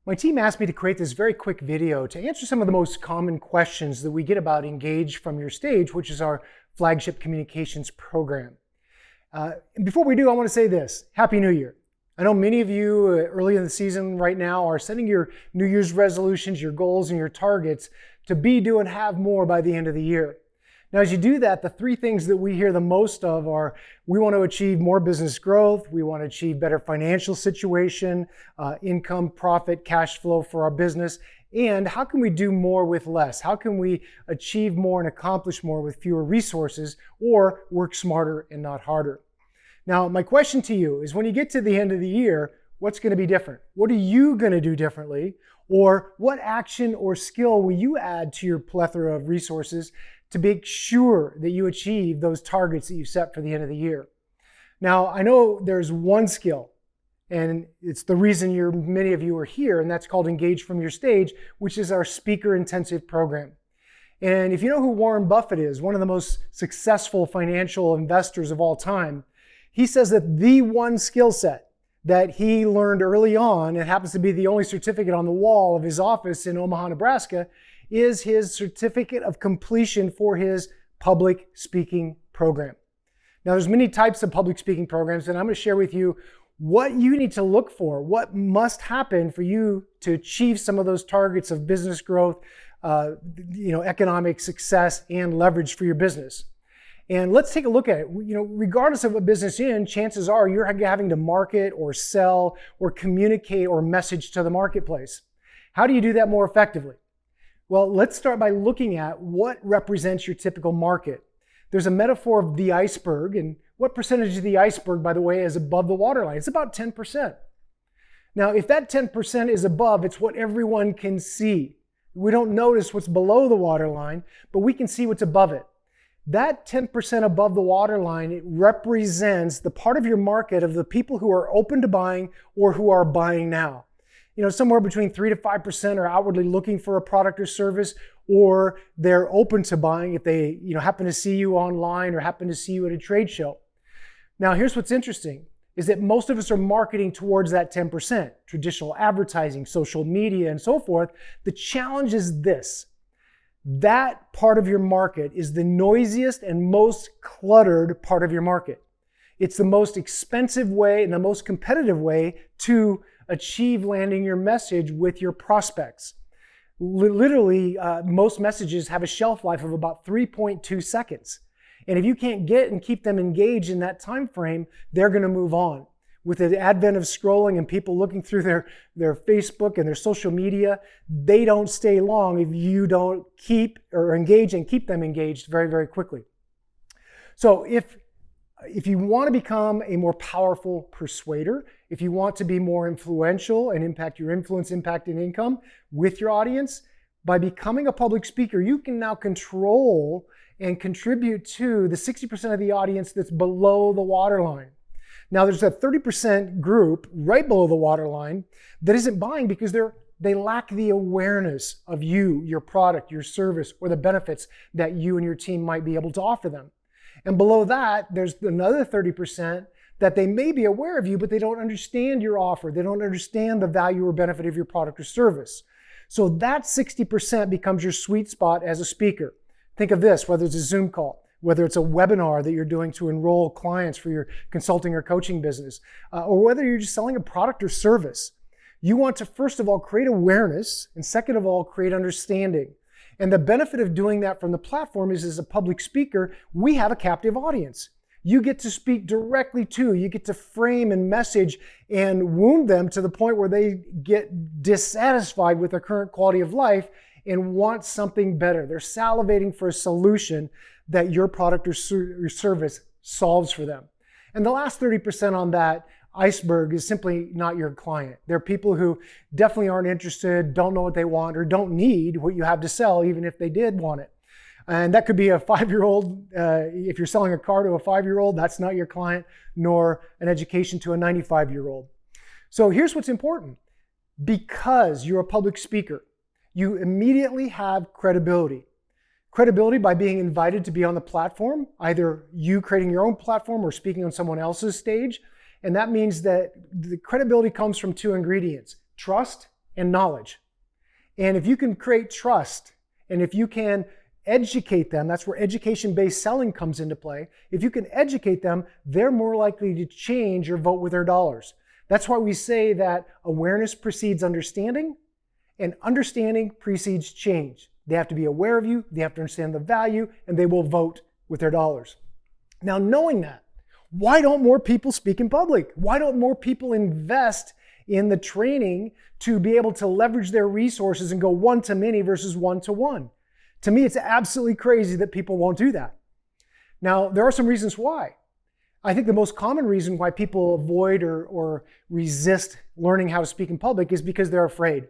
My team asked me to create this very quick video to answer some of the most common questions that we get about Engage from Your Stage, which is our flagship communications program. And before we do, I want to say this: Happy New Year. I know many of you early in the season right now are setting your New Year's resolutions, your goals, and your targets to be, do, and have more by the end of the year. Now, as you do that, the three things that we hear the most of are: we want to achieve more business growth, we want to achieve better financial situation, income, profit, cash flow for our business, and how can we do more with less? How can we achieve more and accomplish more with fewer resources, or work smarter and not harder? Now, my question to you is, when you get to the end of the year, what's going to be different? What are you going to do differently? Or what action or skill will you add to your plethora of resources to make sure that you achieve those targets that you set for the end of the year? Now, I know there's one skill, and it's the reason many of you are here, and that's called Engage from Your Stage, which is our speaker intensive program. And if you know who Warren Buffett is, one of the most successful financial investors of all time, he says that the one skill set that he learned early on, it happens to be the only certificate on the wall of his office in Omaha, Nebraska, is his certificate of completion for his public speaking program. Now, there's many types of public speaking programs, and I'm going to share with you what you need to look for, what must happen for you to achieve some of those targets of business growth, economic success, and leverage for your business. And let's take a look at it. Regardless of what business you're in, chances are you're having to market or sell or communicate or message to the marketplace. How do you do that more effectively? Well, let's start by looking at what represents your typical market. There's a metaphor of the iceberg, and what percentage of the iceberg, by the way, is above the waterline? It's about 10%. Now, if that 10% is above, it's what everyone can see. We don't notice what's below the waterline, but we can see what's above it. That 10% above the waterline, it represents the part of your market of the people who are open to buying or who are buying now. Somewhere between 3 to 5% are outwardly looking for a product or service, or they're open to buying if they happen to see you online or happen to see you at a trade show. Now, here's what's interesting, is that most of us are marketing towards that 10%, traditional advertising, social media, and so forth. The challenge is this: that part of your market is the noisiest and most cluttered part of your market. It's the most expensive way and the most competitive way to achieve landing your message with your prospects. Literally, most messages have a shelf life of about 3.2 seconds. And if you can't get and keep them engaged in that time frame, they're going to move on. With the advent of scrolling and people looking through their Facebook and their social media, they don't stay long if you don't keep or engage and keep them engaged very, very quickly. So if you want to become a more powerful persuader, if you want to be more influential and impact your influence, impact, and income with your audience, by becoming a public speaker, you can now control and contribute to the 60% of the audience that's below the waterline. Now, there's a 30% group right below the waterline that isn't buying because they lack the awareness of you, your product, your service, or the benefits that you and your team might be able to offer them. And below that, there's another 30% that they may be aware of you, but they don't understand your offer. They don't understand the value or benefit of your product or service. So that 60% becomes your sweet spot as a speaker. Think of this: whether it's a Zoom call, whether it's a webinar that you're doing to enroll clients for your consulting or coaching business, or whether you're just selling a product or service. You want to, first of all, create awareness, and second of all, create understanding. And the benefit of doing that from the platform is, as a public speaker, we have a captive audience. You get to speak directly to, you get to frame and message and wound them to the point where they get dissatisfied with their current quality of life and want something better. They're salivating for a solution that your product or service solves for them. And the last 30% on that iceberg is simply not your client. They're people who definitely aren't interested, don't know what they want, or don't need what you have to sell, even if they did want it. And that could be a 5-year-old. If you're selling a car to a 5-year-old, that's not your client, nor an education to a 95-year-old. So here's what's important. Because you're a public speaker, you immediately have credibility. Credibility by being invited to be on the platform, either you creating your own platform or speaking on someone else's stage. And that means that the credibility comes from two ingredients: trust and knowledge. And if you can create trust, and if you can educate them, that's where education-based selling comes into play. If you can educate them, they're more likely to change or vote with their dollars. That's why we say that awareness precedes understanding, and understanding precedes change. They have to be aware of you, they have to understand the value, and they will vote with their dollars. Now, knowing that, why don't more people speak in public? Why don't more people invest in the training to be able to leverage their resources and go one-to-many versus one-to-one? To me, it's absolutely crazy that people won't do that. Now, there are some reasons why. I think the most common reason why people avoid or resist learning how to speak in public is because they're afraid.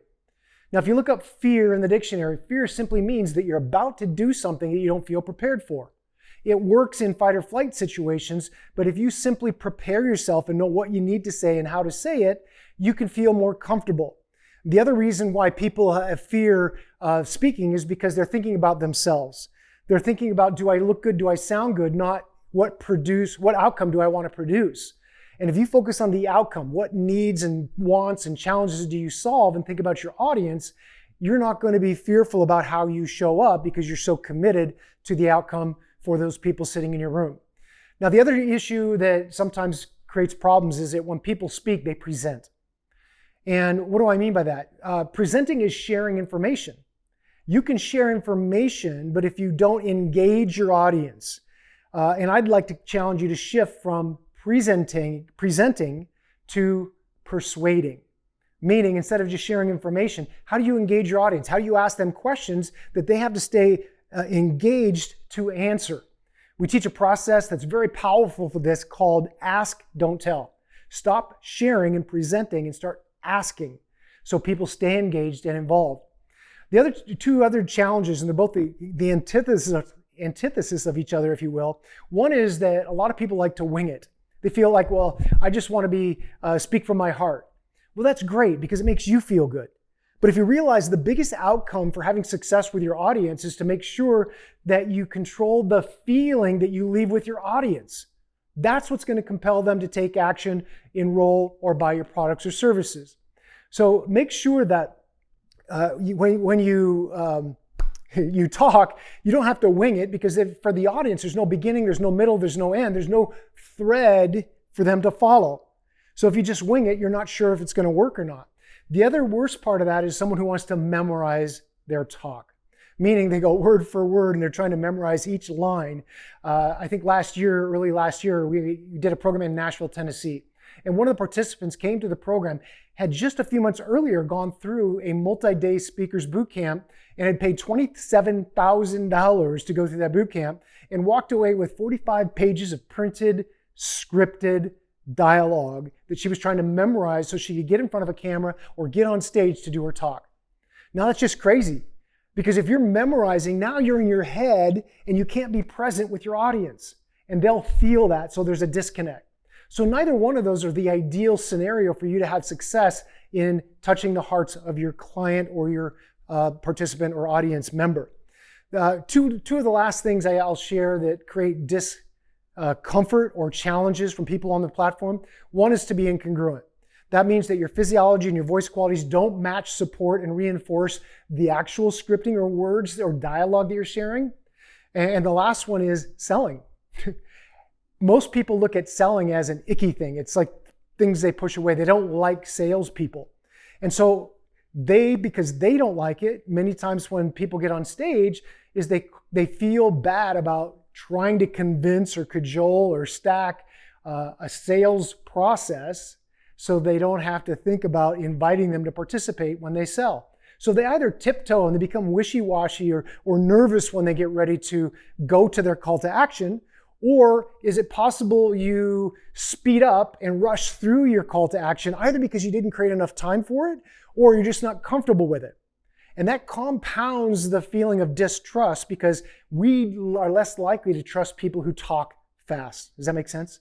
Now, if you look up fear in the dictionary, fear simply means that you're about to do something that you don't feel prepared for. It works in fight or flight situations, but if you simply prepare yourself and know what you need to say and how to say it, you can feel more comfortable. The other reason why people have fear of speaking is because they're thinking about themselves. They're thinking about, do I look good? Do I sound good? Not what outcome do I want to produce? And if you focus on the outcome, what needs and wants and challenges do you solve, and think about your audience, you're not going to be fearful about how you show up because you're so committed to the outcome for those people sitting in your room. Now, the other issue that sometimes creates problems is that when people speak, they present. And what do I mean by that? Presenting is sharing information. You can share information, but if you don't engage your audience, and I'd like to challenge you to shift from presenting to persuading. Meaning, instead of just sharing information, how do you engage your audience? How do you ask them questions that they have to stay engaged to answer? We teach a process that's very powerful for this called ask, don't tell. Stop sharing and presenting and start asking so people stay engaged and involved. The other two other challenges, and they're both the antithesis of each other, if you will. One is that a lot of people like to wing it. They feel like, well, I just want to speak from my heart. Well, that's great because it makes you feel good. But if you realize the biggest outcome for having success with your audience is to make sure that you control the feeling that you leave with your audience. That's what's going to compel them to take action, enroll, or buy your products or services. So make sure that when you talk, you don't have to wing it, because for the audience, there's no beginning, there's no middle, there's no end, there's no thread for them to follow. So if you just wing it, you're not sure if it's going to work or not. The other worst part of that is someone who wants to memorize their talk, meaning they go word for word and they're trying to memorize each line. I think early last year, we did a program in Nashville, Tennessee. And one of the participants came to the program, had just a few months earlier gone through a multi-day speakers boot camp and had paid $27,000 to go through that boot camp, and walked away with 45 pages of printed, scripted dialogue that she was trying to memorize so she could get in front of a camera or get on stage to do her talk. Now that's just crazy, because if you're memorizing, now you're in your head and you can't be present with your audience, and they'll feel that, so there's a disconnect. So neither one of those are the ideal scenario for you to have success in touching the hearts of your client or your participant or audience member. Two of the last things I'll share that create discomfort or challenges from people on the platform. One is to be incongruent. That means that your physiology and your voice qualities don't match, support, and reinforce the actual scripting or words or dialogue that you're sharing. And the last one is selling. Most people look at selling as an icky thing. It's like things they push away. They don't like salespeople. And so because they don't like it, many times when people get on stage, is they feel bad about trying to convince or cajole or stack a sales process so they don't have to think about inviting them to participate when they sell. So they either tiptoe and they become wishy-washy or nervous when they get ready to go to their call to action. Or is it possible you speed up and rush through your call to action, either because you didn't create enough time for it, or you're just not comfortable with it? And that compounds the feeling of distrust, because we are less likely to trust people who talk fast. Does that make sense?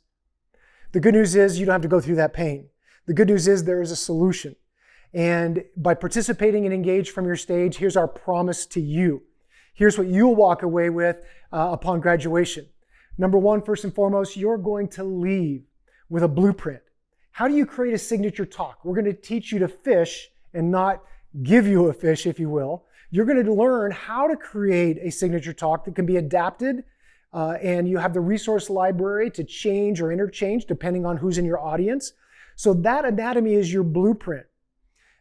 The good news is you don't have to go through that pain. The good news is there is a solution. And by participating and engage from your stage, here's our promise to you. Here's what you'll walk away with upon graduation. Number one, first and foremost, you're going to leave with a blueprint. How do you create a signature talk? We're going to teach you to fish and not give you a fish, if you will. You're going to learn how to create a signature talk that can be adapted, and you have the resource library to change or interchange depending on who's in your audience. So that anatomy is your blueprint.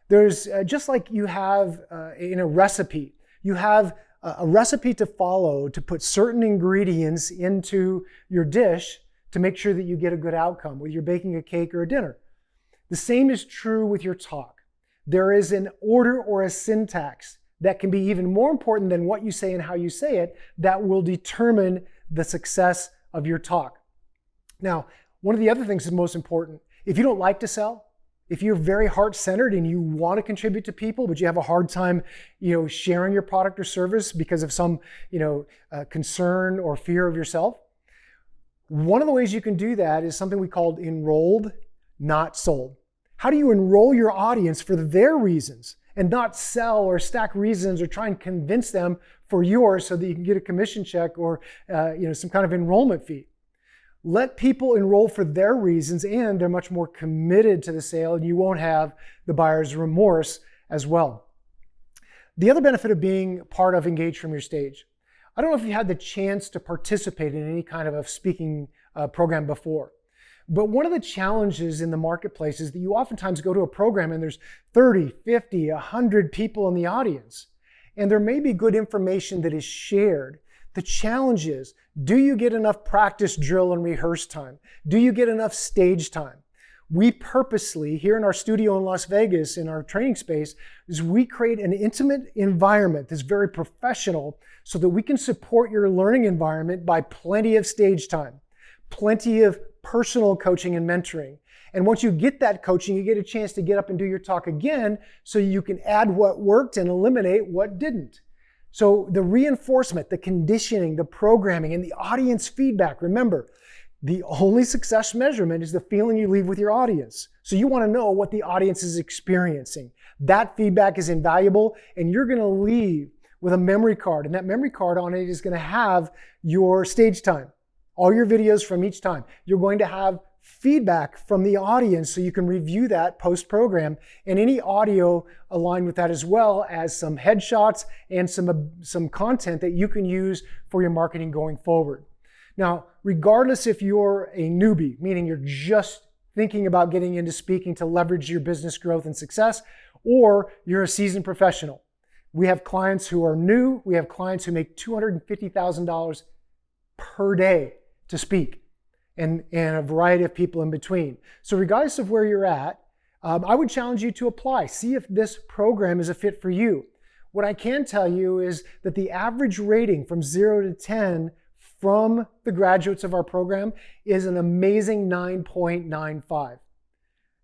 There's just like you have in a recipe, you have a recipe to follow to put certain ingredients into your dish to make sure that you get a good outcome, whether you're baking a cake or a dinner. The same is true with your talk. There is an order or a syntax that can be even more important than what you say and how you say it that will determine the success of your talk. Now, one of the other things that's most important, if you don't like to sell, if you're very heart-centered and you want to contribute to people, but you have a hard time, sharing your product or service because of some, concern or fear of yourself, one of the ways you can do that is something we call enrolled, not sold. How do you enroll your audience for their reasons and not sell or stack reasons or try and convince them for yours so that you can get a commission check or some kind of enrollment fee? Let people enroll for their reasons, and they're much more committed to the sale, and you won't have the buyer's remorse as well. The other benefit of being part of Engage from Your Stage, I don't know if you had the chance to participate in any kind of a speaking program before, but one of the challenges in the marketplace is that you oftentimes go to a program and there's 30, 50, 100 people in the audience, and there may be good information that is shared. The challenge is, do you get enough practice, drill, and rehearse time? Do you get enough stage time? We purposely, here in our studio in Las Vegas, in our training space, is we create an intimate environment that's very professional so that we can support your learning environment by plenty of stage time, plenty of personal coaching and mentoring. And once you get that coaching, you get a chance to get up and do your talk again so you can add what worked and eliminate what didn't. So the reinforcement, the conditioning, the programming, and the audience feedback, remember, the only success measurement is the feeling you leave with your audience. So you want to know what the audience is experiencing. That feedback is invaluable, and you're going to leave with a memory card, and that memory card on it is going to have your stage time, all your videos from each time. You're going to have feedback from the audience so you can review that post-program, and any audio aligned with that, as well as some headshots and some content that you can use for your marketing going forward. Now, regardless if you're a newbie, meaning you're just thinking about getting into speaking to leverage your business growth and success, or you're a seasoned professional. We have clients who are new. We have clients who make $250,000 per day to speak. And a variety of people in between. So regardless of where you're at, I would challenge you to apply. See if this program is a fit for you. What I can tell you is that the average rating from 0 to 10 from the graduates of our program is an amazing 9.95.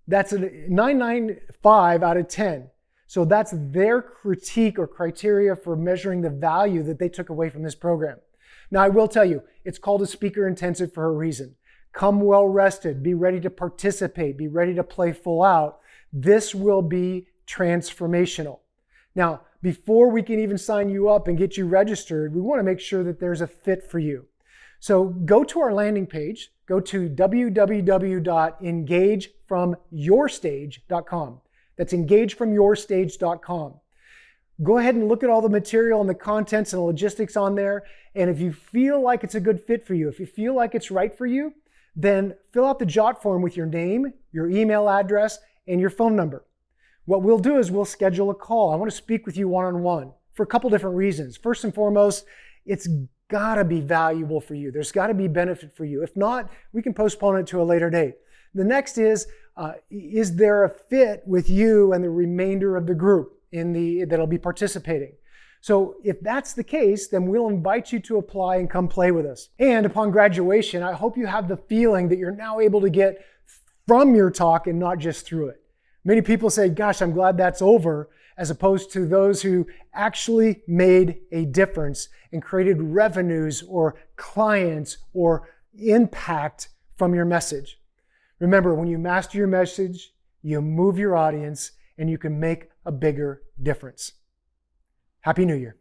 That's a 995 out of 10. So that's their critique or criteria for measuring the value that they took away from this program. Now, I will tell you, it's called a speaker intensive for a reason. Come well rested, be ready to participate, be ready to play full out. This will be transformational. Now, before we can even sign you up and get you registered, we want to make sure that there's a fit for you. So go to our landing page, go to www.engagefromyourstage.com. That's engagefromyourstage.com. Go ahead and look at all the material and the contents and the logistics on there. And if you feel like it's a good fit for you, if you feel like it's right for you, then fill out the Jot form with your name, your email address, and your phone number. What we'll do is we'll schedule a call. I want to speak with you one-on-one for a couple different reasons. First and foremost, it's got to be valuable for you. There's got to be benefit for you. If not, we can postpone it to a later date. The next is there a fit with you and the remainder of the group that'll be participating? So if that's the case, then we'll invite you to apply and come play with us. And upon graduation, I hope you have the feeling that you're now able to get from your talk and not just through it. Many people say, gosh, I'm glad that's over, as opposed to those who actually made a difference and created revenues or clients or impact from your message. Remember, when you master your message, you move your audience, and you can make a bigger difference. Happy New Year.